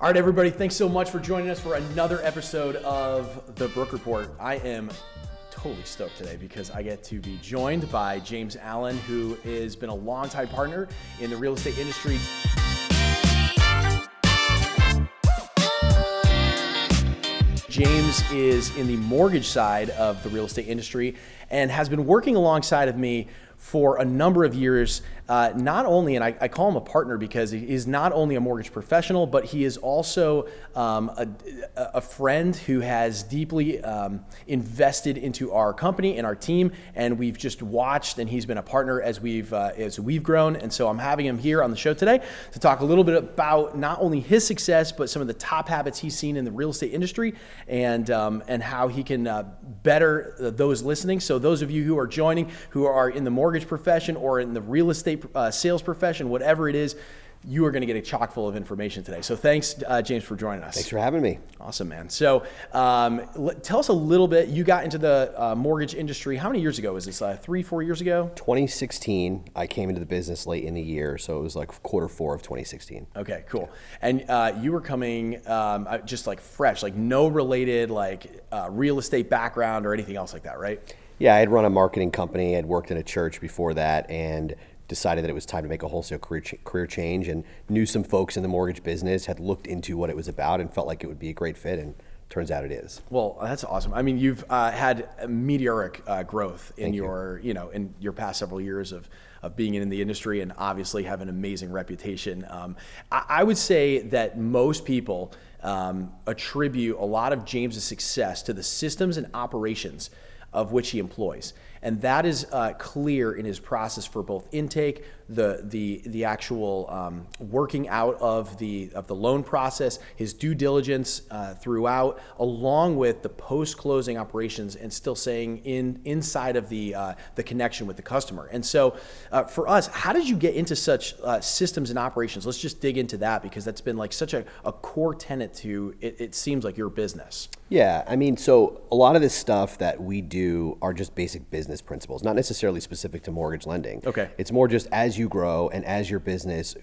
All right, everybody, thanks so much for joining us for another episode of the Brooke Report. I am totally stoked today because I get to be joined by James Allen, who has been a longtime partner in the real estate industry. James is in the mortgage side of the real estate industry and has been working alongside of me for a number of years, not only, and I call him a partner because he is not only a mortgage professional, but he is also a friend who has deeply invested into our company and our team, and we've just watched, and he's been a partner as we've grown. And so I'm having him here on the show today to talk a little bit about not only his success, but some of the top habits he's seen in the real estate industry, and how he can better those listening. So those of you who are joining, who are in the mortgage profession or in the real estate sales profession, whatever it is, you are going to get a chock full of information today. So thanks, James, for joining us. Thanks for having me. Awesome, man. So tell us a little bit. You got into the mortgage industry. How many years ago was this? 3-4 years ago? 2016. I came into the business late in the year, so it was like Q4 of 2016. Okay, cool. And you were coming just like fresh, like no related real estate background or anything else like that, right? Yeah, I had run a marketing company. I'd worked in a church before that and decided that it was time to make a wholesale career change, and knew some folks in the mortgage business, had looked into what it was about and felt like it would be a great fit, and turns out it is. Well, that's awesome. I mean, you've had meteoric growth in in your past several years of being in the industry, and obviously have an amazing reputation. I would say that most people attribute a lot of James's success to the systems and operations of which he employs. And that is clear in his process for both intake, the actual working out of the loan process, his due diligence throughout, along with the post-closing operations, and still staying inside of the connection with the customer. And so for us, how did you get into such systems and operations? Let's just dig into that, because that's been like such a core tenet to it seems like your business. Yeah, I mean, so a lot of this stuff that we do are just basic business principles, not necessarily specific to mortgage lending. Okay. It's more just as you grow and as your business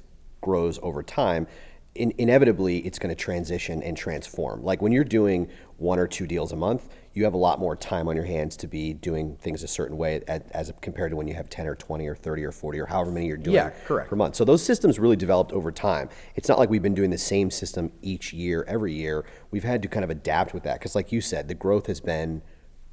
grows over time, inevitably it's going to transition and transform. Like when you're doing 1 or 2 deals a month, you have a lot more time on your hands to be doing things a certain way as compared to when you have 10 or 20 or 30 or 40 or however many you're doing per month. So those systems really developed over time. It's not like we've been doing the same system each year, every year. We've had to kind of adapt with that because, like you said, the growth has been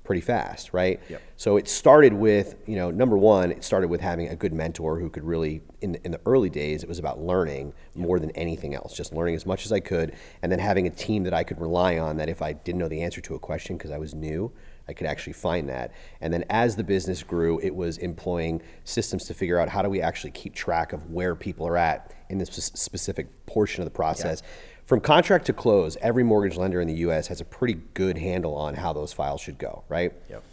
pretty fast, right? Yep. So it started with, number one, it started with having a good mentor who could really, in the early days, it was about learning more than anything else, just learning as much as I could, and then having a team that I could rely on, that if I didn't know the answer to a question because I was new, I could actually find that. And then as the business grew, it was employing systems to figure out how do we actually keep track of where people are at in this specific portion of the process. Yeah. From contract to close, every mortgage lender in the U.S. has a pretty good handle on how those files should go, right? Yep.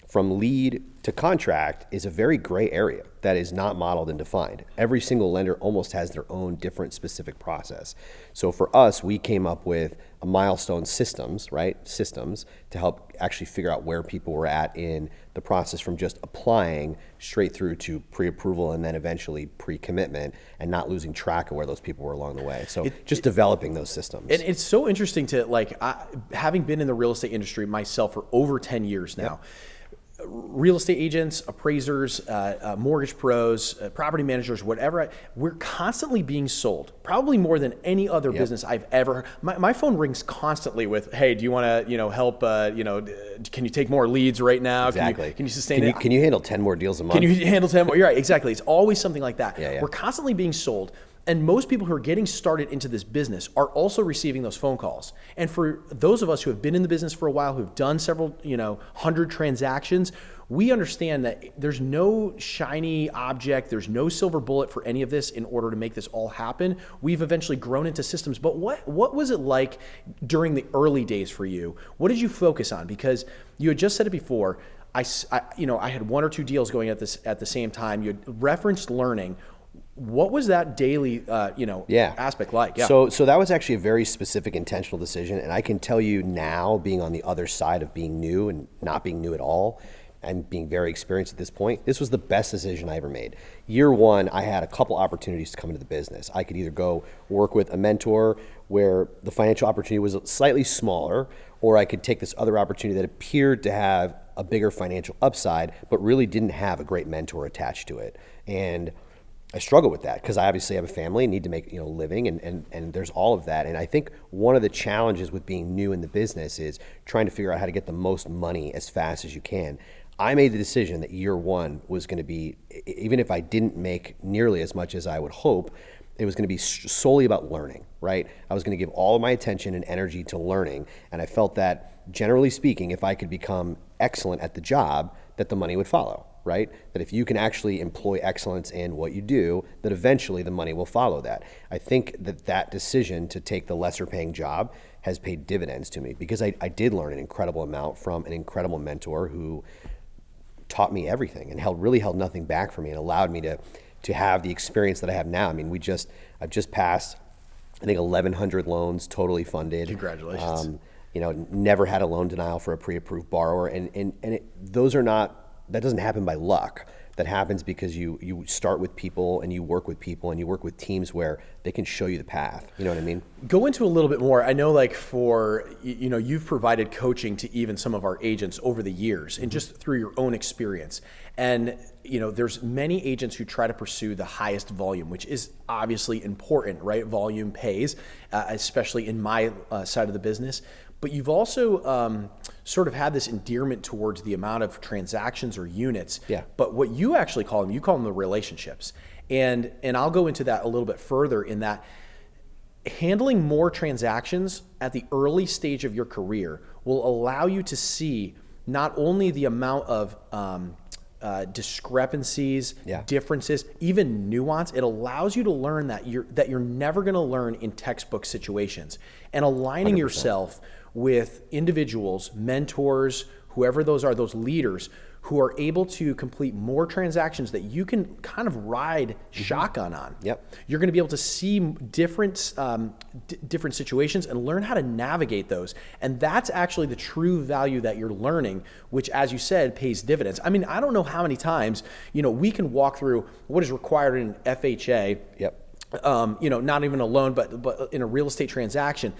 From lead to contract is a very gray area that is not modeled and defined. Every single lender almost has their own different specific process. So for us, we came up with a milestone systems to help actually figure out where people were at in the process, from just applying straight through to pre-approval and then eventually pre-commitment, and not losing track of where those people were along the way. So developing those systems. And it's so interesting to having been in the real estate industry myself for over 10 years now. Yep. Real estate agents, appraisers, mortgage pros, property managers, whatever, we're constantly being sold, probably more than any other business I've ever. My phone rings constantly with, "Hey, do you want to, help? Can you take more leads right now? Exactly. Can you sustain it? Can you handle 10 more deals a month? Can you handle 10 more?" You're right, exactly. It's always something like that. Yeah. We're constantly being sold. And most people who are getting started into this business are also receiving those phone calls. And for those of us who have been in the business for a while, who've done several, 100 transactions, we understand that there's no shiny object, there's no silver bullet for any of this in order to make this all happen. We've eventually grown into systems. But what was it like during the early days for you? What did you focus on? Because you had just said it before. I had 1 or 2 deals going at the same time. You had referenced learning. What was that daily, aspect like? Yeah. So that was actually a very specific, intentional decision. And I can tell you now, being on the other side of being new and not being new at all, I'm being very experienced at this point, this was the best decision I ever made. Year one, I had a couple opportunities to come into the business. I could either go work with a mentor where the financial opportunity was slightly smaller, or I could take this other opportunity that appeared to have a bigger financial upside, but really didn't have a great mentor attached to it. And I struggle with that because I obviously have a family and need to make a living, and there's all of that. And I think one of the challenges with being new in the business is trying to figure out how to get the most money as fast as you can. I made the decision that year one was going to be, even if I didn't make nearly as much as I would hope, it was going to be solely about learning, right? I was going to give all of my attention and energy to learning, and I felt that, generally speaking, if I could become excellent at the job, that the money would follow, right? That if you can actually employ excellence in what you do, that eventually the money will follow that. I think that decision to take the lesser paying job has paid dividends to me because I did learn an incredible amount from an incredible mentor who taught me everything and really held nothing back from me and allowed me to have the experience that I have now. I mean, I've just passed, I think, 1,100 loans totally funded. Congratulations. Never had a loan denial for a pre-approved borrower, and that doesn't happen by luck. That happens because you start with people and you work with people and you work with teams where they can show you the path. You know what I mean? Go into a little bit more. I know you've provided coaching to even some of our agents over the years and just through your own experience. And there's many agents who try to pursue the highest volume, which is obviously important, right? Volume pays, especially in my side of the business. But you've also sort of had this endearment towards the amount of transactions or units. Yeah. But what you actually call them the relationships. And I'll go into that a little bit further in that handling more transactions at the early stage of your career will allow you to see not only the amount of discrepancies, differences, even nuance. It allows you to learn that you're never going to learn in textbook situations, and aligning 100%. yourself with individuals, mentors, whoever those are, those leaders who are able to complete more transactions that you can kind of ride shotgun on. Yep. You're going to be able to see different situations and learn how to navigate those. And that's actually the true value that you're learning, which, as you said, pays dividends. I mean, I don't know how many times, we can walk through what is required in FHA. Yep. Not even a loan, but in a real estate transaction.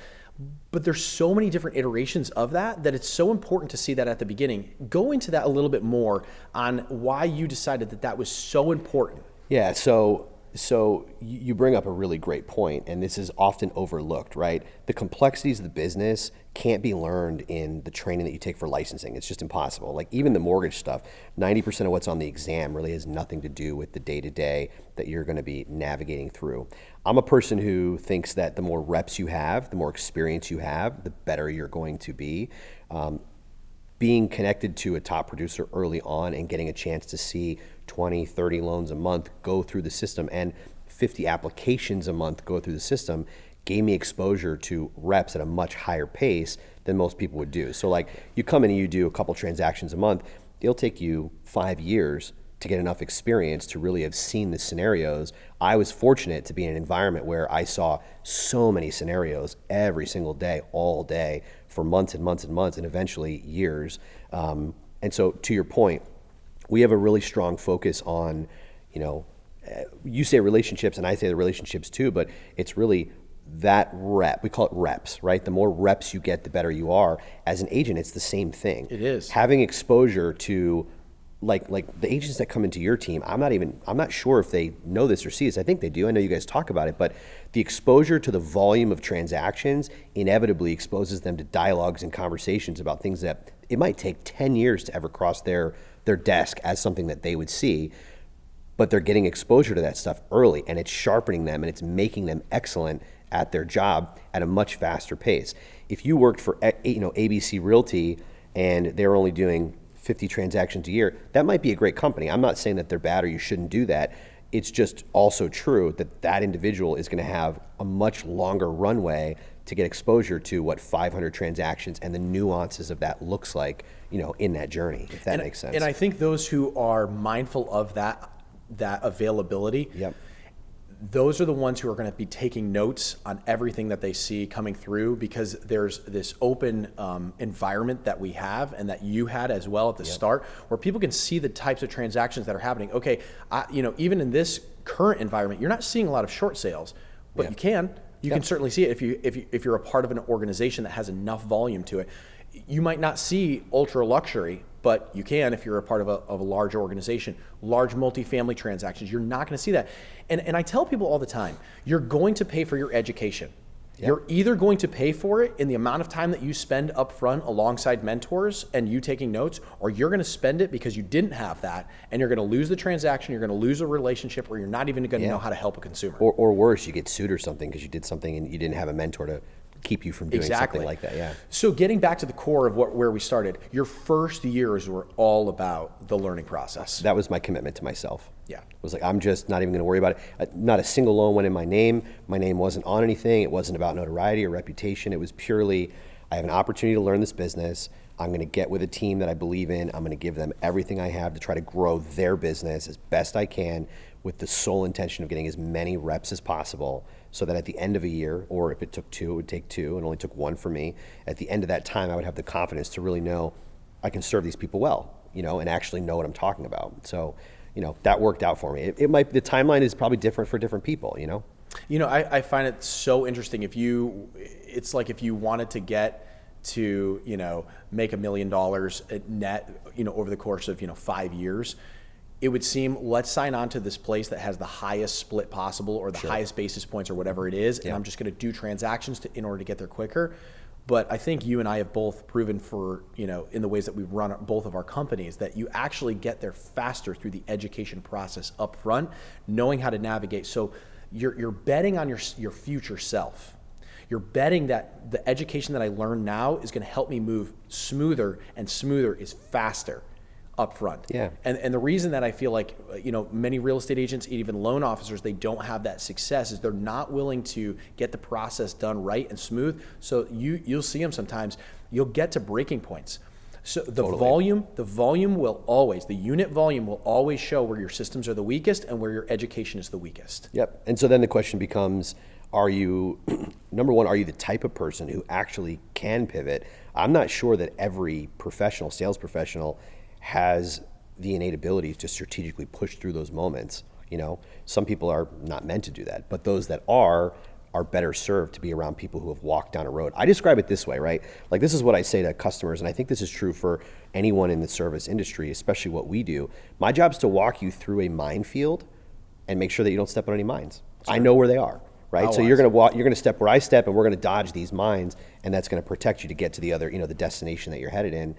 But there's so many different iterations of that it's so important to see that at the beginning. Go into that a little bit more on why you decided that was so important. Yeah, so you bring up a really great point, and this is often overlooked, right? The complexities of the business can't be learned in the training that you take for licensing. It's just impossible. Like even the mortgage stuff, 90% of what's on the exam really has nothing to do with the day-to-day that you're going to be navigating through. I'm a person who thinks that the more reps you have, the more experience you have, the better you're going to be. Being connected to a top producer early on and getting a chance to see 20, 30 loans a month go through the system and 50 applications a month go through the system gave me exposure to reps at a much higher pace than most people would do. So like you come in and you do a couple transactions a month, it'll take you 5 years to get enough experience to really have seen the scenarios. I was fortunate to be in an environment where I saw so many scenarios every single day, all day, for months and months and months, and eventually years. And so to your point, we have a really strong focus on, you say relationships and I say the relationships too, but it's really that rep. We call it reps, right? The more reps you get, the better you are. As an agent, it's the same thing. It is. Having exposure to like the agents that come into your team, I'm not sure if they know this or see this. I think they do. I know you guys talk about it, but the exposure to the volume of transactions inevitably exposes them to dialogues and conversations about things that it might take 10 years to ever cross their desk as something that they would see, but they're getting exposure to that stuff early, and it's sharpening them and it's making them excellent at their job at a much faster pace. If you worked for ABC Realty and they're only doing 50 transactions a year, that might be a great company. I'm not saying that they're bad or you shouldn't do that. It's just also true that individual is going to have a much longer runway to get exposure to what 500 transactions and the nuances of that looks like, in that journey, if that makes sense. And I think those who are mindful of that availability, yep. those are the ones who are going to be taking notes on everything that they see coming through, because there's this open environment that we have and that you had as well at the start, where people can see the types of transactions that are happening. Okay, even in this current environment, you're not seeing a lot of short sales, but you can. You can certainly see it if you're a part of an organization that has enough volume to it. You might not see ultra luxury, but you can if you're a part of a large organization. Large multifamily transactions, you're not going to see that. And I tell people all the time, you're going to pay for your education. Yep. You're either going to pay for it in the amount of time that you spend up front alongside mentors and you taking notes, or you're going to spend it because you didn't have that, and you're going to lose the transaction, you're going to lose a relationship, or you're not even going to know how to help a consumer. Or worse, you get sued or something because you did something and you didn't have a mentor to keep you from doing something like that. Yeah. So getting back to the core of where we started, your first years were all about the learning process. That was my commitment to myself. Yeah. It was like, I'm just not even going to worry about it. Not a single loan went in my name. My name wasn't on anything. It wasn't about notoriety or reputation. It was purely, I have an opportunity to learn this business. I'm going to get with a team that I believe in. I'm going to give them everything I have to try to grow their business as best I can, with the sole intention of getting as many reps as possible, so that at the end of a year, or if it took 2, it would take 2, and only took 1 for me. At the end of that time, I would have the confidence to really know I can serve these people well, and actually know what I'm talking about. So, that worked out for me. The timeline is probably different for different people, I find it so interesting. It's like if you wanted to get to, make $1 million net, over the course of, 5 years, it would seem, let's sign on to this place that has the highest split possible, or the highest basis points, or whatever it is, and I'm just going to do transactions in order to get there quicker. But I think you and I have both proven in the ways that we've run both of our companies, that you actually get there faster through the education process up front, knowing how to navigate. So you're betting on your future self. You're betting that the education that I learn now is going to help me move smoother, and smoother is faster up front. Yeah. And the reason that I feel like, many real estate agents, even loan officers, they don't have that success, is they're not willing to get the process done right and smooth. So you'll see them sometimes, you'll get to breaking points. So the volume will always, the unit volume will always show where your systems are the weakest and where your education is the weakest. Yep. And so then the question becomes, are you, number one, are you the type of person who actually can pivot? I'm not sure that every sales professional has the innate ability to strategically push through those moments. Some people are not meant to do that, but those that are better served to be around people who have walked down a road. I describe it this way, right? Like, this is what I say to customers, and I think this is true for anyone in the service industry, especially what we do. My job is to walk you through a minefield and make sure that you don't step on any mines. Sure. I know where they are. Right, so you're going to step where I step, and we're going to dodge these mines, and that's going to protect you to get to the other, the destination that you're headed in.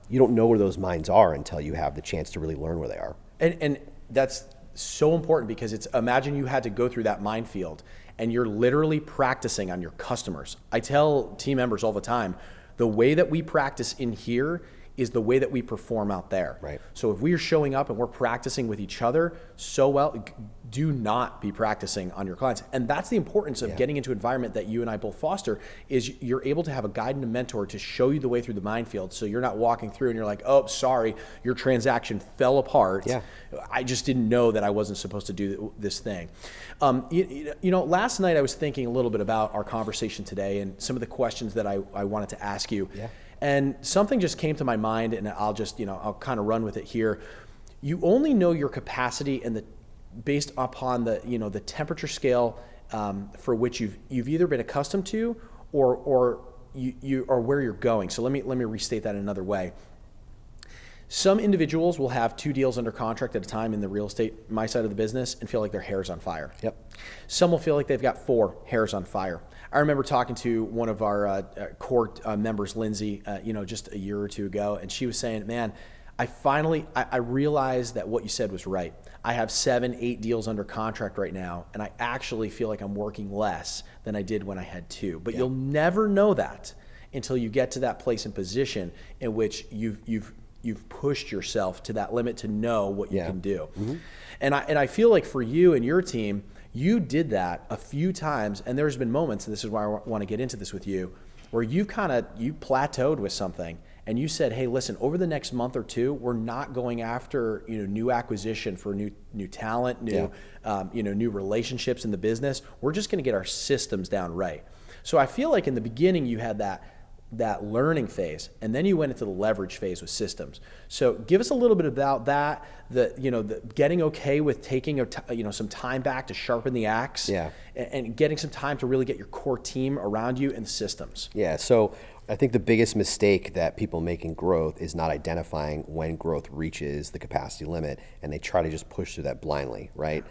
You don't know where those mines are until you have the chance to really learn where they are. And that's so important, because imagine you had to go through that minefield, and you're literally practicing on your customers. I tell team members all the time, the way that we practice in here is the way that we perform out there. Right. So if we are showing up and we're practicing with each other so well, do not be practicing on your clients. And that's the importance of getting into an environment that you and I both foster, is you're able to have a guide and a mentor to show you the way through the minefield. So you're not walking through and you're like, oh, sorry, your transaction fell apart. Yeah. I just didn't know that I wasn't supposed to do this thing. Last night I was thinking a little bit about our conversation today and some of the questions that I wanted to ask you. Yeah. And something just came to my mind, and I'll just, I'll kind of run with it here. You only know your capacity based upon the temperature scale for which you've either been accustomed to or you or where you're going. So let me restate that in another way. Some individuals will have 2 deals under contract at a time in the real estate, my side of the business, and feel like their hair's on fire. Yep. Some will feel like they've got 4 hairs on fire. I remember talking to one of our core members, Lindsay, just a year or 2 ago, and she was saying, man, I realized that what you said was right. I have 7, 8 deals under contract right now, and I actually feel like I'm working less than I did when I had 2. But you'll never know that until you get to that place and position in which you've pushed yourself to that limit to know what you can do. Mm-hmm. And I feel like for you and your team, You did that a few times, and there's been moments, and this is why I want to get into this with you, where you plateaued with something, and you said, hey, listen, over the next month or two, we're not going after new acquisition for new talent, new relationships in the business. We're just going to get our systems down right. So I feel like in the beginning you had that learning phase, and then you went into the leverage phase with systems. So give us a little bit about that, the getting okay with taking some time back to sharpen the axe, and getting some time to really get your core team around you and the systems. Yeah, so I think the biggest mistake that people make in growth is not identifying when growth reaches the capacity limit, and they try to just push through that blindly, right?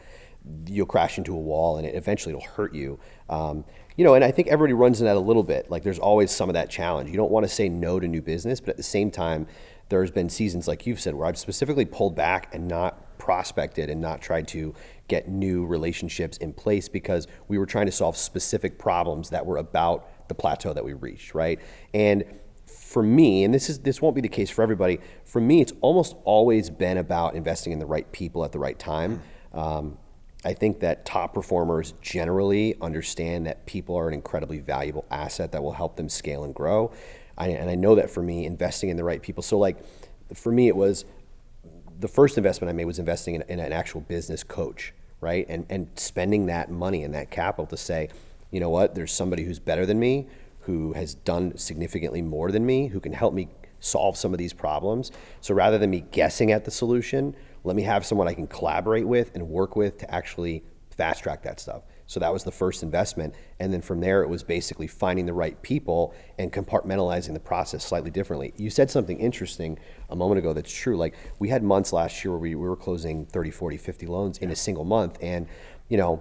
You'll crash into a wall, and eventually it'll hurt you. And I think everybody runs in that a little bit. Like, there's always some of that challenge. You don't want to say no to new business, but at the same time, there's been seasons, like you've said, where I've specifically pulled back and not prospected and not tried to get new relationships in place because we were trying to solve specific problems that were about the plateau that we reached, right? And for me, and this won't be the case for everybody, for me, it's almost always been about investing in the right people at the right time. I think that top performers generally understand that people are an incredibly valuable asset that will help them scale and grow. And I know that for me, investing in the right people. So like, for me, it was the first investment I made was investing in an actual business coach, right? And spending that money and that capital to say, you know what, there's somebody who's better than me, who has done significantly more than me, who can help me solve some of these problems. So rather than me guessing at the solution, let me have someone I can collaborate with and work with to actually fast track that stuff. So that was the first investment. And then from there, it was basically finding the right people and compartmentalizing the process slightly differently. You said something interesting a moment ago that's true. Like, we had months last year where we were closing 30, 40, 50 loans in a single month. And, I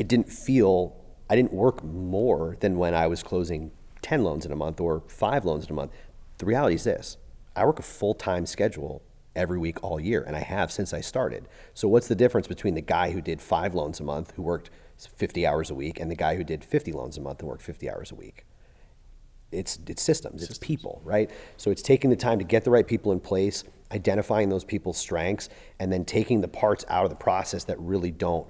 didn't work more than when I was closing 10 loans in a month or 5 loans in a month. The reality is this: I work a full-time schedule every week all year, and I have since I started. So what's the difference between the guy who did 5 loans a month, who worked 50 hours a week, and the guy who did 50 loans a month and worked 50 hours a week? It's systems, it's people, right? So it's taking the time to get the right people in place, identifying those people's strengths, and then taking the parts out of the process that really don't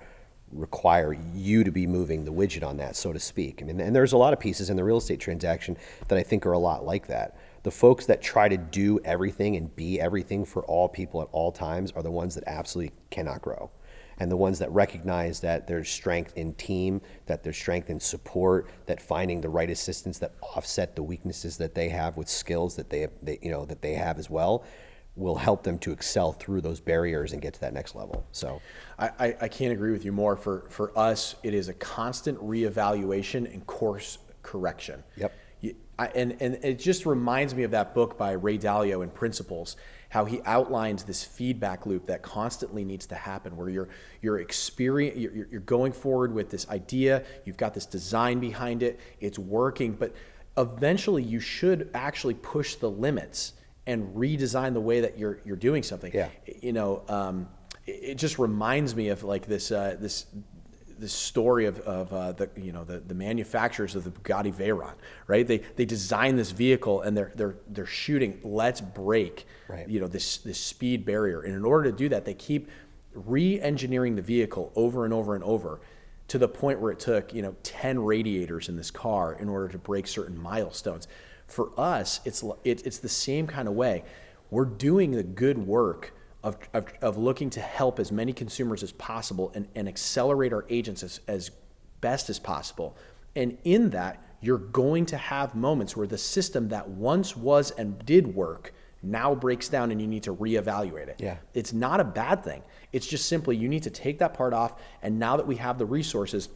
require you to be moving the widget on that, so to speak. I mean, and there's a lot of pieces in the real estate transaction that I think are a lot like that. The folks that try to do everything and be everything for all people at all times are the ones that absolutely cannot grow. And the ones that recognize that there's strength in team, that there's strength in support, that finding the right assistants that offset the weaknesses that they have with skills that they have as well, will help them to excel through those barriers and get to that next level. So I can't agree with you more. For us, it is a constant reevaluation and course correction. Yep. And it just reminds me of that book by Ray Dalio in Principles, how he outlines this feedback loop that constantly needs to happen, where you're going forward with this idea, you've got this design behind it, it's working, but eventually you should actually push the limits and redesign the way that you're doing something. Yeah. It just reminds me of like this story of the manufacturers of the Bugatti Veyron, right? They design this vehicle and they're shooting, let's break, right, this speed barrier. And in order to do that, they keep re-engineering the vehicle over and over and over, to the point where it took 10 radiators in this car in order to break certain milestones. For us, it's the same kind of way. We're doing the good work of looking to help as many consumers as possible and accelerate our agents as best as possible. And in that, you're going to have moments where the system that once was and did work now breaks down and you need to reevaluate it. Yeah. It's not a bad thing. It's just simply you need to take that part off, and now that we have the resources,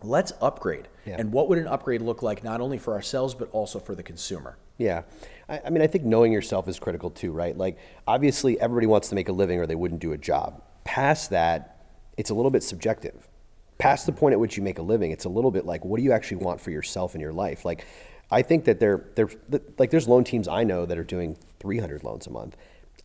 let's upgrade. Yeah. And what would an upgrade look like, not only for ourselves, but also for the consumer? Yeah. I mean, I think knowing yourself is critical too, right? Like, obviously everybody wants to make a living or they wouldn't do a job. Past that, it's a little bit subjective. Past the point at which you make a living, it's a little bit like, what do you actually want for yourself in your life? Like, I think that there's loan teams I know that are doing 300 loans a month.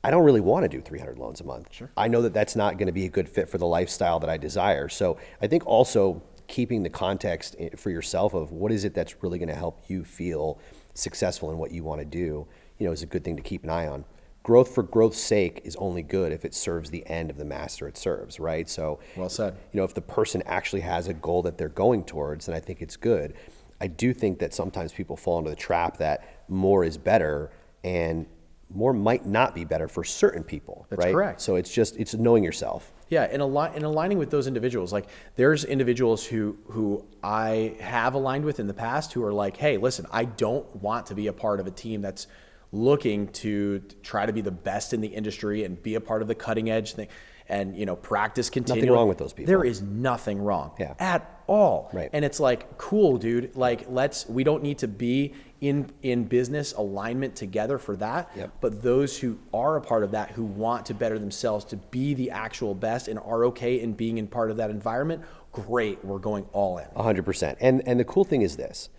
I don't really want to do 300 loans a month. Sure. I know that that's not going to be a good fit for the lifestyle that I desire. So I think also keeping the context for yourself of what is it that's really going to help you feel successful in what you want to do, is a good thing to keep an eye on. growth for growth's sake is only good if it serves the end of the master it serves, right? So, well said. if the person actually has a goal that they're going towards, then I think it's good. I do think that sometimes people fall into the trap that more is better, and more might not be better for certain people. That's right? correct. So it's knowing yourself. Yeah, and aligning with those individuals. Like, there's individuals who I have aligned with in the past who are like, hey, listen, I don't want to be a part of a team that's looking to try to be the best in the industry and be a part of the cutting edge thing and, practice continually. Nothing wrong with those people. There is nothing wrong at all. Right. And it's like, cool, dude. Like, we don't need to be in business alignment together for that. Yep. But those who are a part of that, who want to better themselves, to be the actual best and are okay in being in part of that environment, great, we're going all in. 100%. And the cool thing is this.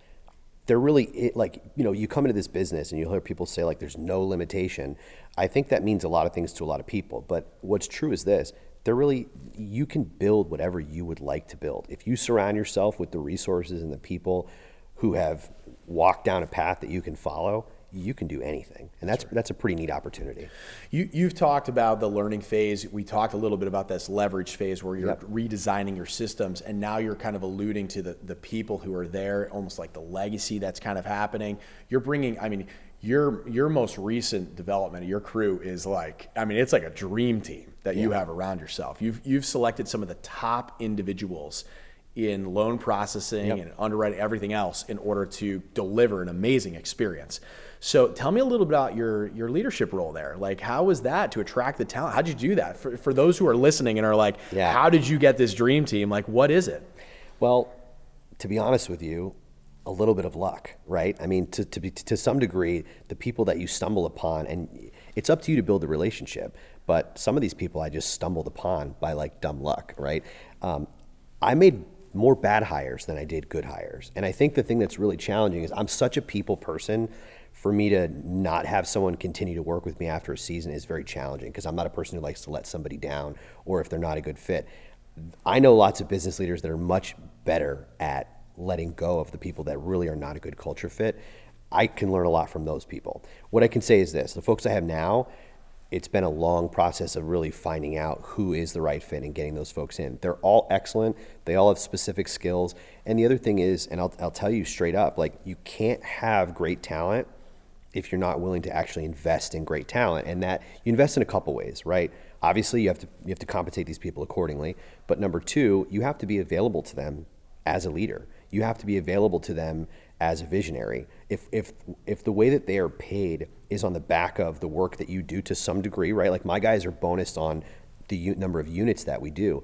They're really, you come into this business and you'll hear people say, like, there's no limitation. I think that means a lot of things to a lot of people. But what's true is this. You can build whatever you would like to build. If you surround yourself with the resources and the people who have walked down a path that you can follow, you can do anything. And that's a pretty neat opportunity. You've talked about the learning phase. We talked a little bit about this leverage phase where you're redesigning your systems, and now you're kind of alluding to the people who are there, almost like the legacy that's kind of happening. You're bringing, your most recent development of your crew is like, it's like a dream team that you have around yourself. You've selected some of the top individuals in loan processing and underwriting, everything else, in order to deliver an amazing experience. So tell me a little bit about your leadership role there. Like, how was that to attract the talent? How'd you do that? For those who are listening and are like, how did you get this dream team? Like, what is it? Well, to be honest with you, a little bit of luck, right? To some degree, the people that you stumble upon, and it's up to you to build the relationship, but some of these people I just stumbled upon by like dumb luck, right? I made more bad hires than I did good hires. And I think the thing that's really challenging is I'm such a people person. For me to not have someone continue to work with me after a season is very challenging, because I'm not a person who likes to let somebody down or if they're not a good fit. I know lots of business leaders that are much better at letting go of the people that really are not a good culture fit. I can learn a lot from those people. What I can say is this: the folks I have now, it's been a long process of really finding out who is the right fit and getting those folks in. They're all excellent. They all have specific skills. And the other thing is, and I'll tell you straight up, like, you can't have great talent if you're not willing to actually invest in great talent. And that you invest in a couple ways, right? Obviously, you have to compensate these people accordingly. But number two, you have to be available to them as a leader. You have to be available to them as a visionary. If the way that they are paid is on the back of the work that you do to some degree, right? Like, my guys are bonused on the number of units that we do.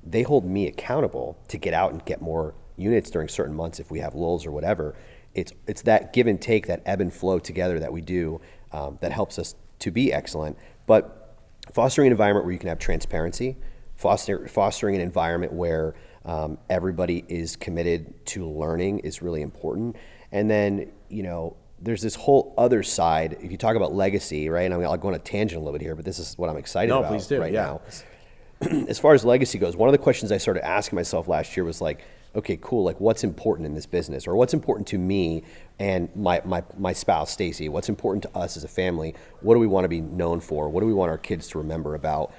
They hold me accountable to get out and get more units during certain months if we have lulls or whatever. It's that give and take, that ebb and flow together that we do, that helps us to be excellent. But fostering an environment where you can have transparency, fostering an environment where everybody is committed to learning is really important. And then, there's this whole other side. If you talk about legacy, right? And I'll go on a tangent a little bit here, but this is what I'm excited about please do. right now. As far as legacy goes, one of the questions I started asking myself last year was like, okay, cool, like, what's important in this business, or what's important to me and my spouse, Stacy? What's important to us as a family? What do we want to be known for? What do we want our kids to remember about,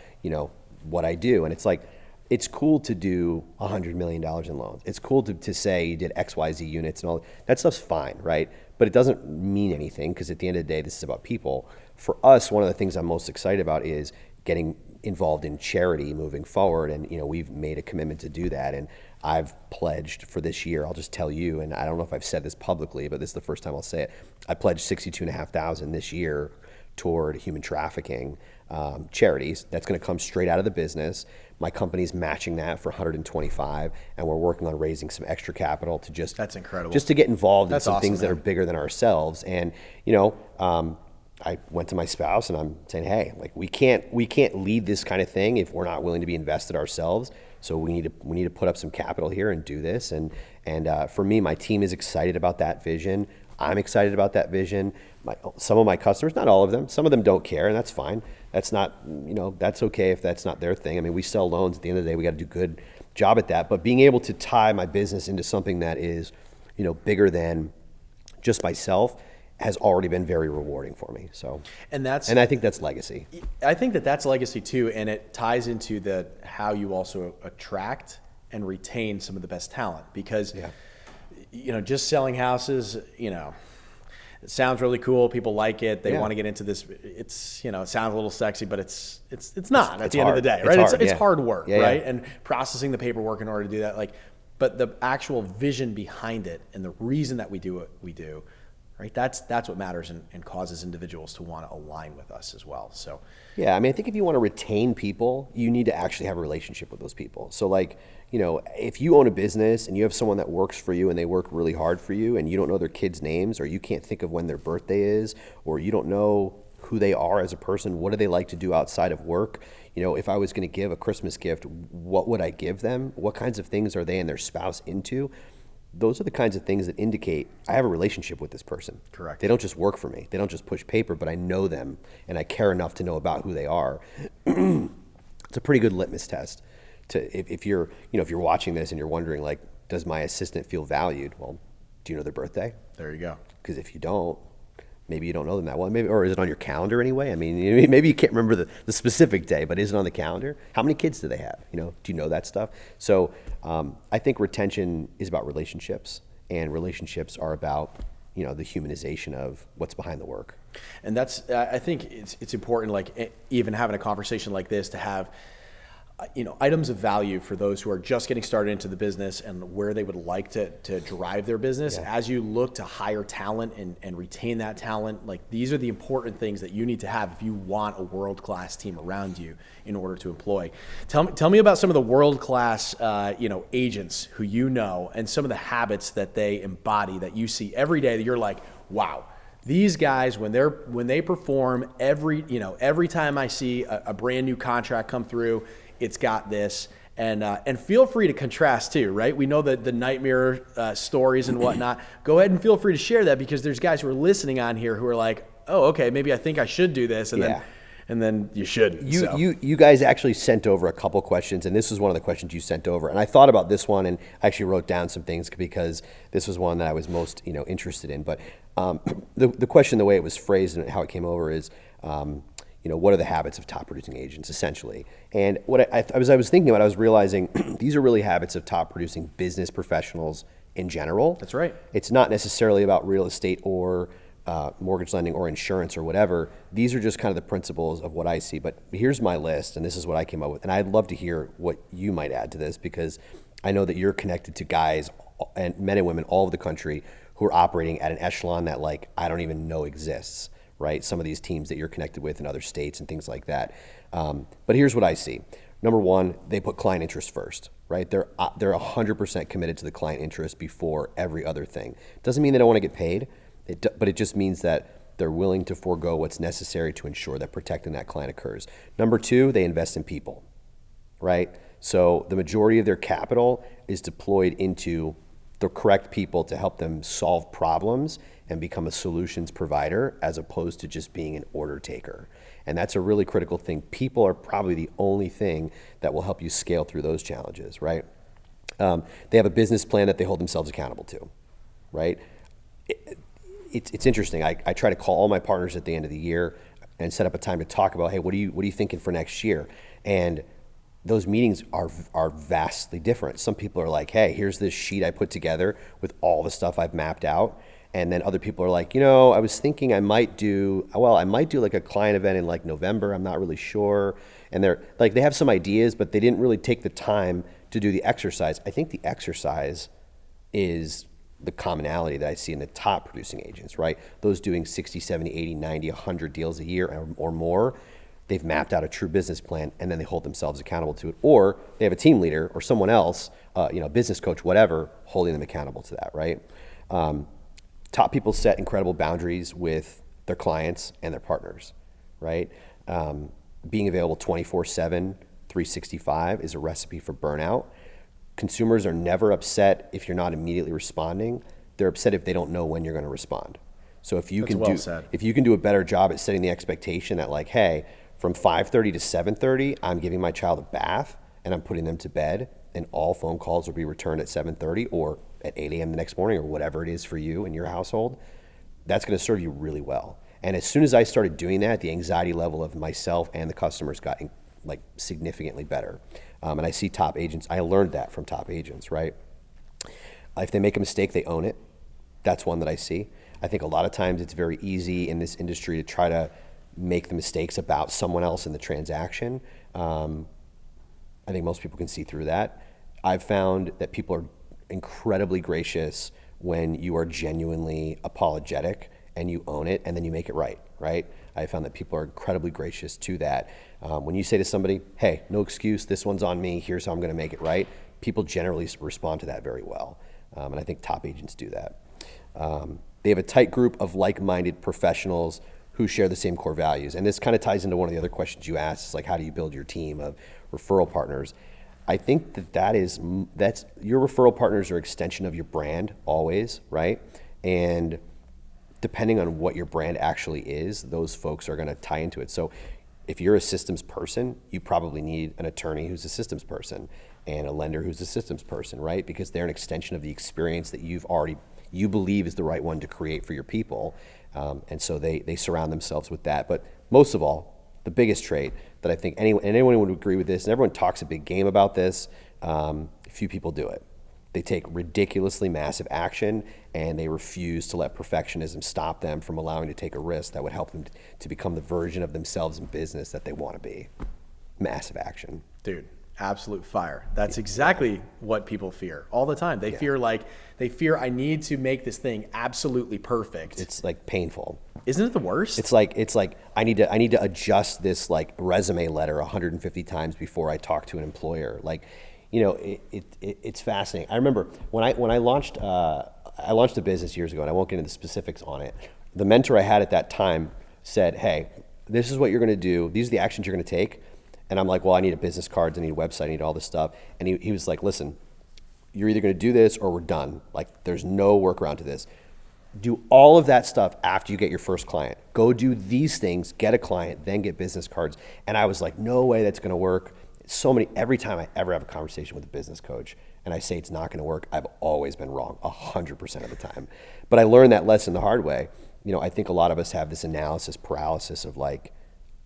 what I do? And it's like, it's cool to do $100 million in loans. It's cool to say you did XYZ units and all that stuff's fine, right? But it doesn't mean anything, because at the end of the day, this is about people. For us, one of the things I'm most excited about is getting involved in charity moving forward. And, we've made a commitment to do that. And I've pledged for this year, I'll just tell you, and I don't know if I've said this publicly, but this is the first time I'll say it. I pledged $62,500 this year toward human trafficking charities. That's going to come straight out of the business. My company's matching that for $125,000, and we're working on raising some extra capital to just That's incredible. Just to get involved in some awesome, things that man. are bigger than ourselves. And I went to my spouse and I'm saying, hey, like, we can't lead this kind of thing if we're not willing to be invested ourselves. So we need to put up some capital here and do this. And for me, my team is excited about that vision. I'm excited about that vision. Some of my customers, not all of them, some of them don't care, and that's fine. That's not, that's okay if that's not their thing. We sell loans. At the end of the day, we got to do a good job at that. But being able to tie my business into something that is, bigger than just myself, has already been very rewarding for me. So, And that's, and I think that's legacy. I think that that's legacy too, and it ties into the how you also attract and retain some of the best talent, because just selling houses, it sounds really cool. People like it. They want to get into this. It's it sounds a little sexy, but it's not at the end of the day, right? It's hard work, right? And processing the paperwork in order to do that, but the actual vision behind it and the reason that we do what we do, right? That's what matters and causes individuals to want to align with us as well. So, yeah, I mean, I think if you want to retain people, you need to actually have a relationship with those people. So if you own a business and you have someone that works for you and they work really hard for you and you don't know their kids' names, or you can't think of when their birthday is, or you don't know who they are as a person, what do they like to do outside of work? If I was going to give a Christmas gift, what would I give them? What kinds of things are they and their spouse into? Those are the kinds of things that indicate I have a relationship with this person. Correct. They don't just work for me. They don't just push paper, but I know them and I care enough to know about who they are. It's a pretty good litmus test. If you're watching this and you're wondering, does my assistant feel valued? Well, do you know their birthday? there you go. Because if you don't, maybe you don't know them that well. Maybe, or is it on your calendar anyway? I mean, maybe you can't remember the specific day, but is it on the calendar? How many kids do they have? Do you know that stuff? So I think retention is about relationships, and relationships are about the humanization of what's behind the work. And that's, I think it's important, even having a conversation like this, to have items of value for those who are just getting started into the business and where they would like to drive their business. As you look to hire talent and retain that talent, these are the important things that you need to have if you want a world-class team around you in order to employ. Tell me about some of the world-class agents who and some of the habits that they embody that you see every day that you're like, wow. These guys, when they perform, every time I see a brand new contract come through, it's got this, and feel free to contrast too, right? We know the nightmare stories and whatnot. Go ahead and feel free to share that, because there's guys who are listening on here who are like, oh, okay, maybe I think I should do this, and then you shouldn't. You guys actually sent over a couple questions, and this was one of the questions you sent over. And I thought about this one, and I actually wrote down some things because this was one that I was most interested in. But the question, the way it was phrased and how it came over is, what are the habits of top producing agents, essentially? And what I was thinking about, I was realizing these are really habits of top producing business professionals in general. That's right. It's not necessarily about real estate or mortgage lending or insurance or whatever. These are just kind of the principles of what I see. But here's my list, and this is what I came up with. And I'd love to hear what you might add to this, because I know that you're connected to guys and men and women all over the country who are operating at an echelon that I don't even know exists. Right? Some of these teams that you're connected with in other states and things like that. But here's what I see. Number one, they put client interest first, right? They're 100% committed to the client interest before every other thing. Doesn't mean they don't want to get paid, but it just means that they're willing to forego what's necessary to ensure that protecting that client occurs. Number two, they invest in people, right? So the majority of their capital is deployed into the correct people to help them solve problems and become a solutions provider, as opposed to just being an order taker. And that's a really critical thing. People are probably the only thing that will help you scale through those challenges, right? They have a business plan that they hold themselves accountable to, right? It's interesting. I try to call all my partners at the end of the year and set up a time to talk about, hey, what are you thinking for next year? And those meetings are vastly different. Some people are like, hey, here's this sheet I put together with all the stuff I've mapped out. And then other people are like, I was thinking I might do like a client event in November. I'm not really sure. And they're like, they have some ideas, but they didn't really take the time to do the exercise. I think the exercise is the commonality that I see in the top producing agents, right? Those doing 60, 70, 80, 90, 100 deals a year or more. They've mapped out a true business plan, and then they hold themselves accountable to it. Or they have a team leader or someone else, business coach, whatever, holding them accountable to that, right? Top people set incredible boundaries with their clients and their partners, right? Being available 24/7, 365 is a recipe for burnout. Consumers are never upset if you're not immediately responding. They're upset if they don't know when you're going to respond. So if you can do a better job at setting the expectation that hey, from 5:30 to 7:30, I'm giving my child a bath and I'm putting them to bed, and all phone calls will be returned at 7:30 or at 8 a.m. the next morning, or whatever it is for you and your household, that's going to serve you really well. And as soon as I started doing that, the anxiety level of myself and the customers got like significantly better. And I see top agents, I learned that from top agents, right? If they make a mistake, they own it. That's one that I see. I think a lot of times it's very easy in this industry to try to make the mistakes about someone else in the transaction. I think most people can see through that. I've found that people are incredibly gracious when you are genuinely apologetic and you own it and then you make it right, right? I found that people are incredibly gracious to that. When you say to somebody, hey, no excuse, this one's on me, here's how I'm gonna make it right, people generally respond to that very well. And I think top agents do that. They have a tight group of like-minded professionals who share the same core values. And this kind of ties into one of the other questions you asked, is like, how do you build your team of referral partners? I think that's your referral partners are an extension of your brand always, right? And depending on what your brand actually is, those folks are going to tie into it. So if you're a systems person, you probably need an attorney who's a systems person and a lender who's a systems person, right? Because they're an extension of the experience that you believe is the right one to create for your people. And so they surround themselves with that. But most of all, the biggest trait that I think anyone would agree with this, and everyone talks a big game about this, few people do it. They take ridiculously massive action and they refuse to let perfectionism stop them from allowing to take a risk that would help them to become the version of themselves in business that they want to be. Massive action. Dude, absolute fire. That's exactly what people fear all the time. They fear I need to make this thing absolutely perfect. It's like painful. Isn't it the worst? It's like I need to adjust this like resume letter 150 times before I talk to an employer. Like, you know, it's fascinating. I remember when I launched a business years ago, and I won't get into the specifics on it. The mentor I had at that time said, hey, this is what you're going to do. These are the actions you're going to take. And I'm like, well, I need a business cards, I need a website, I need all this stuff. And he was like, listen, you're either going to do this or we're done. Like, there's no workaround to this. Do all of that stuff after you get your first client. Go do these things, get a client, then get business cards. And I was like, no way that's going to work. Every time I ever have a conversation with a business coach and I say it's not going to work, I've always been wrong 100% of the time. But I learned that lesson the hard way. You know, I think a lot of us have this analysis paralysis of like,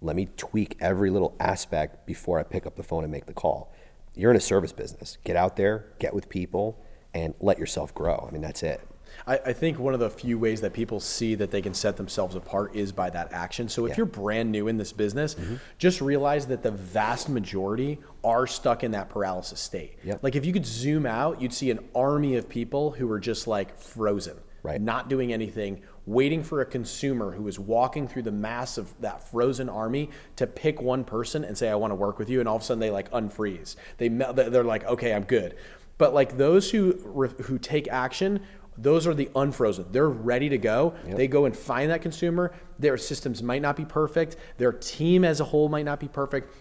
let me tweak every little aspect before I pick up the phone and make the call. You're in a service business. Get out there, get with people, and let yourself grow. I mean, that's it. I think one of the few ways that people see that they can set themselves apart is by that action. So if you're brand new in this business, just realize that the vast majority are stuck in that paralysis state. Yep. Like if you could zoom out, you'd see an army of people who are just like frozen, not doing anything, waiting for a consumer who is walking through the mass of that frozen army to pick one person and say, I want to work with you. And all of a sudden they like unfreeze. They're like, okay, I'm good. But like those who take action, those are the unfrozen. They're ready to go. Yep. They go and find that consumer. Their systems might not be perfect. Their team as a whole might not be perfect.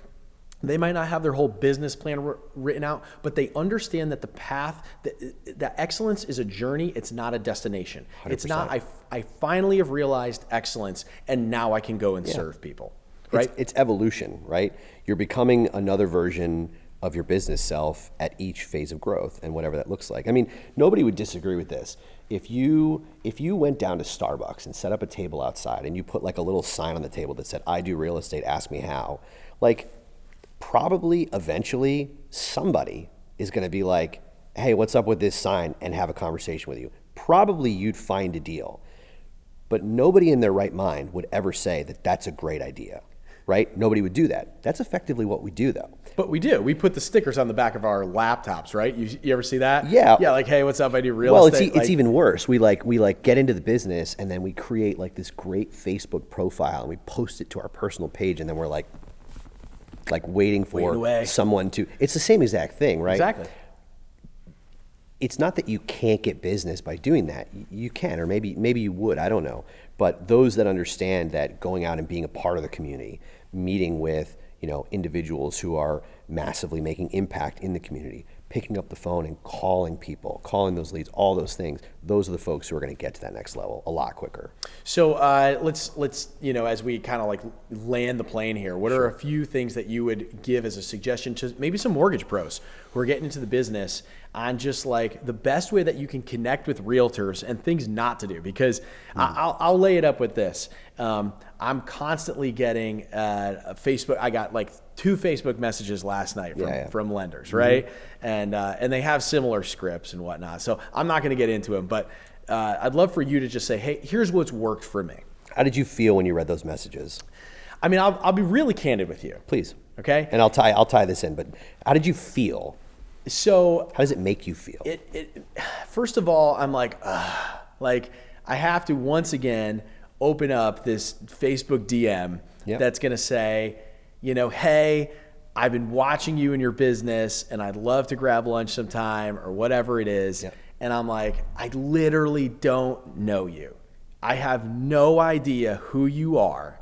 They might not have their whole business plan written out, but they understand that the path, that excellence is a journey. It's not a destination. 100%. It's not, I finally have realized excellence and now I can go and serve people, right? It's evolution, right? You're becoming another version of your business self at each phase of growth and whatever that looks like. I mean, nobody would disagree with this. If you went down to Starbucks and set up a table outside and you put like a little sign on the table that said, I do real estate, ask me how, like probably eventually somebody is going to be like, hey, what's up with this sign, and have a conversation with you. Probably you'd find a deal, but nobody in their right mind would ever say that that's a great idea. Right? Nobody would do that. That's effectively what we do, though. But we do. We put the stickers on the back of our laptops, right? You ever see that? Yeah. Yeah, like, hey, what's up? I do real estate. Well, it's even worse. We get into the business and then we create like this great Facebook profile and we post it to our personal page and then we're like waiting for someone to. It's the same exact thing, right? Exactly. It's not that you can't get business by doing that. You can, or maybe you would. I don't know. But those that understand that going out and being a part of the community, meeting with individuals who are massively making impact in the community, picking up the phone and calling people, calling those leads, all those things, those are the folks who are going to get to that next level a lot quicker. So let's as we kind of like land the plane here, what are a few things that you would give as a suggestion to maybe some mortgage pros who are getting into the business on just like the best way that you can connect with realtors and things not to do. Because I'll lay it up with this. I'm constantly getting a Facebook. I got like 2 Facebook messages last night from lenders, right? And they have similar scripts and whatnot. So I'm not going to get into them, but I'd love for you to just say, hey, here's what's worked for me. How did you feel when you read those messages? I mean, I'll be really candid with you. Please. Okay. And I'll tie this in, but how did you feel? So how does it make you feel? First of all, I'm like I have to once again open up this Facebook DM that's going to say, hey, I've been watching you in your business and I'd love to grab lunch sometime or whatever it is. Yep. And I'm like, I literally don't know you. I have no idea who you are.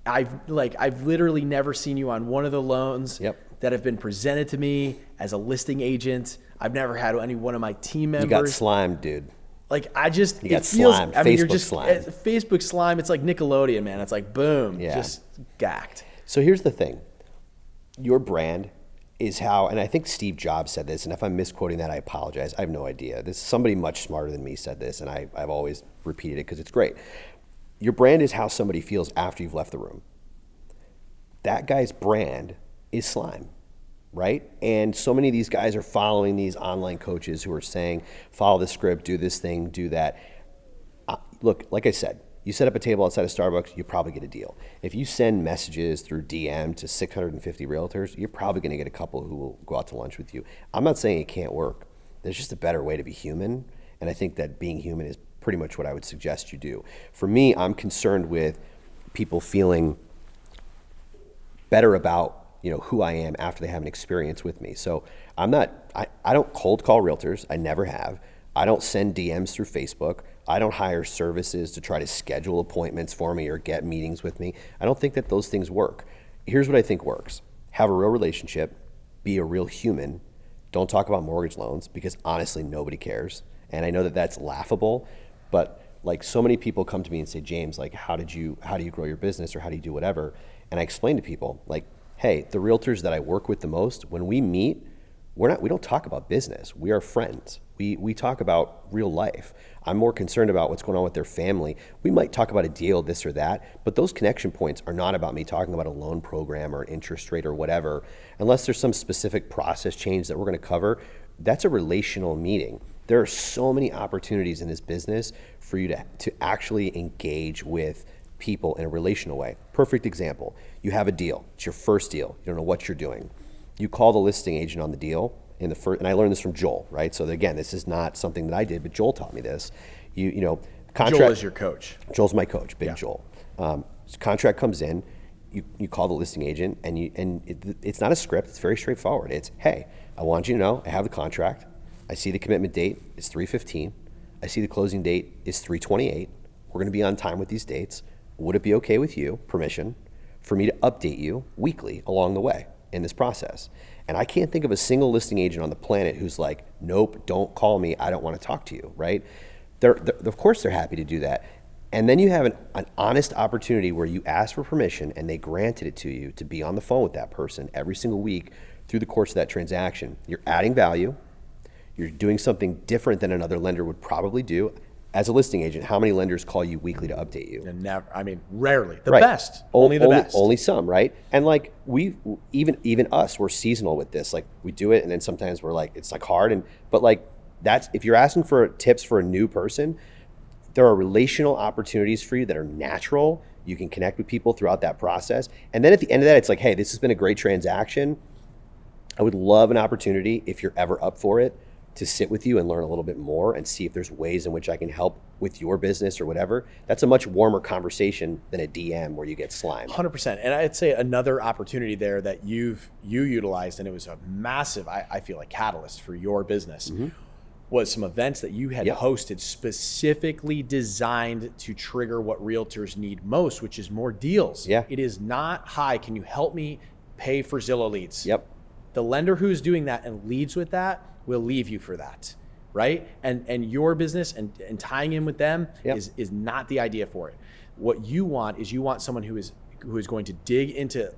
I've literally never seen you on one of the loans that have been presented to me as a listing agent. I've never had any one of my team members. You got slimed, dude. Like it feels, slimed. I mean, Facebook you're just slime. Facebook slime. It's like Nickelodeon, man. It's like boom, just gacked. So here's the thing. Your brand is how, and I think Steve Jobs said this, and if I'm misquoting that, I apologize. I have no idea. Somebody much smarter than me said this, and I've always repeated it because it's great. Your brand is how somebody feels after you've left the room. That guy's brand is slime, right? And so many of these guys are following these online coaches who are saying, follow the script, do this thing, do that. Look, like I said, you set up a table outside of Starbucks, you probably get a deal. If you send messages through DM to 650 realtors, you're probably going to get a couple who will go out to lunch with you. I'm not saying it can't work. There's just a better way to be human. And I think that being human is pretty much what I would suggest you do. For me, I'm concerned with people feeling better about who I am after they have an experience with me. So I don't cold call realtors. I never have. I don't send DMs through Facebook. I don't hire services to try to schedule appointments for me or get meetings with me. I don't think that those things work. Here's what I think works. Have a real relationship, be a real human. Don't talk about mortgage loans because honestly, nobody cares. And I know that that's laughable, but like so many people come to me and say, James, like, how do you grow your business or how do you do whatever? And I explain to people like, hey, the realtors that I work with the most, when we meet, we don't talk about business. We are friends. We talk about real life. I'm more concerned about what's going on with their family. We might talk about a deal, this or that, but those connection points are not about me talking about a loan program or an interest rate or whatever. Unless there's some specific process change that we're going to cover, that's a relational meeting. There are so many opportunities in this business for you to actually engage with people in a relational way. Perfect example. You have a deal. It's your first deal. You don't know what you're doing. You call the listing agent on the deal and I learned this from Joel, right? So again, this is not something that I did, but Joel taught me this. Contract. Joel is your coach. Joel's my coach, Big Joel. Contract comes in, you call the listing agent, and it's not a script. It's very straightforward. It's, hey, I want you to know I have the contract. I see the commitment date is 3/15. I see the closing date is 3/28. We're going to be on time with these dates. Would it be okay with you, permission, for me to update you weekly along the way in this process? And I can't think of a single listing agent on the planet who's like, nope, don't call me. I don't want to talk to you, right? Of course they're happy to do that. And then you have an honest opportunity where you ask for permission and they granted it to you to be on the phone with that person every single week through the course of that transaction. You're adding value. You're doing something different than another lender would probably do. As a listing agent, how many lenders call you weekly to update you? And never, rarely. The best. Only the best. Only some, right? And like even us, we're seasonal with this. Like we do it and then sometimes we're like, it's like hard. But like if you're asking for tips for a new person, there are relational opportunities for you that are natural. You can connect with people throughout that process. And then at the end of that, it's like, hey, this has been a great transaction. I would love an opportunity, if you're ever up for it, to sit with you and learn a little bit more and see if there's ways in which I can help with your business or whatever. That's a much warmer conversation than a DM where you get slimed. 100%. And I'd say another opportunity there that you utilized, and it was a massive, I feel like, catalyst for your business, was some events that you had hosted specifically designed to trigger what realtors need most, which is more deals. Yeah. It is not, hi, can you help me pay for Zillow leads? Yep. The lender who's doing that and leads with that will leave you for that, right? And your business and tying in with them is not the idea for it. What you want is someone who is going to dig into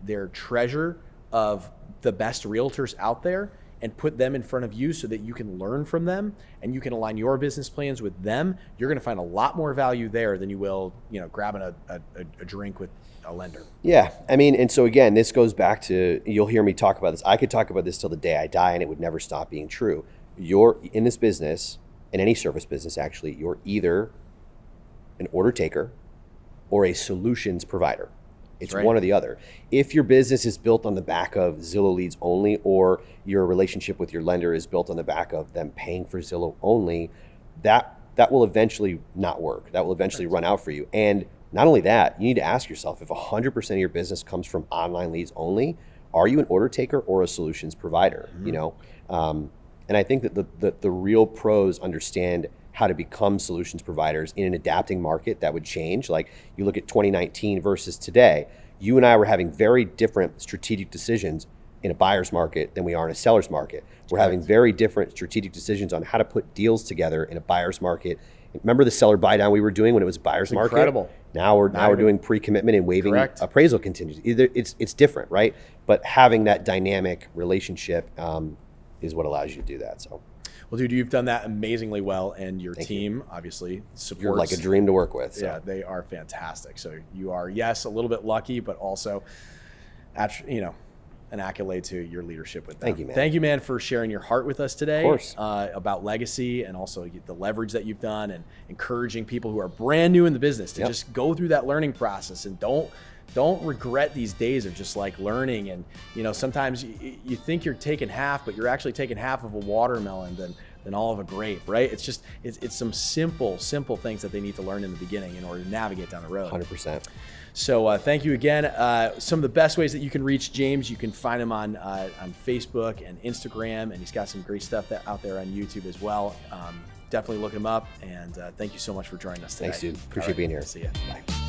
their treasure of the best realtors out there and put them in front of you so that you can learn from them and you can align your business plans with them. You're going to find a lot more value there than you will, grabbing a drink with a lender. Yeah. I mean, and so again, this goes back to, you'll hear me talk about this. I could talk about this till the day I die and it would never stop being true. You're in this business, in any service business actually, you're either an order taker or a solutions provider. It's one or the other. If your business is built on the back of Zillow leads only, or your relationship with your lender is built on the back of them paying for Zillow only, that will eventually not work. That will eventually run out for you. And not only that, you need to ask yourself, if 100% of your business comes from online leads only, are you an order taker or a solutions provider? And I think that the real pros understand how to become solutions providers in an adapting market that would change. Like you look at 2019 versus today, you and I were having very different strategic decisions in a buyer's market than we are in a seller's market. We're having very different strategic decisions on how to put deals together in a buyer's market. Remember the seller buy down we were doing when it was buyer's market? Incredible. Now we're doing pre-commitment and waiving appraisal contingency. Either it's different, right? But having that dynamic relationship is what allows you to do that. So. Well, dude, you've done that amazingly well, and your team obviously supports. You're like a dream to work with. So. Yeah, they are fantastic. So you are, yes, a little bit lucky, but also, an accolade to your leadership with them. Thank you, man. Thank you, man, for sharing your heart with us today. Of course. About legacy and also the leverage that you've done, and encouraging people who are brand new in the business to just go through that learning process and don't regret these days of just like learning. And sometimes you think you're taking half, but you're actually taking half of a watermelon than all of a grape, right? It's some simple things that they need to learn in the beginning in order to navigate down the road. 100%. So thank you again. Some of the best ways that you can reach James, you can find him on Facebook and Instagram, and he's got some great stuff out there on YouTube as well. Definitely look him up, and thank you so much for joining us today. Thanks, dude. Appreciate being here. See ya. Bye.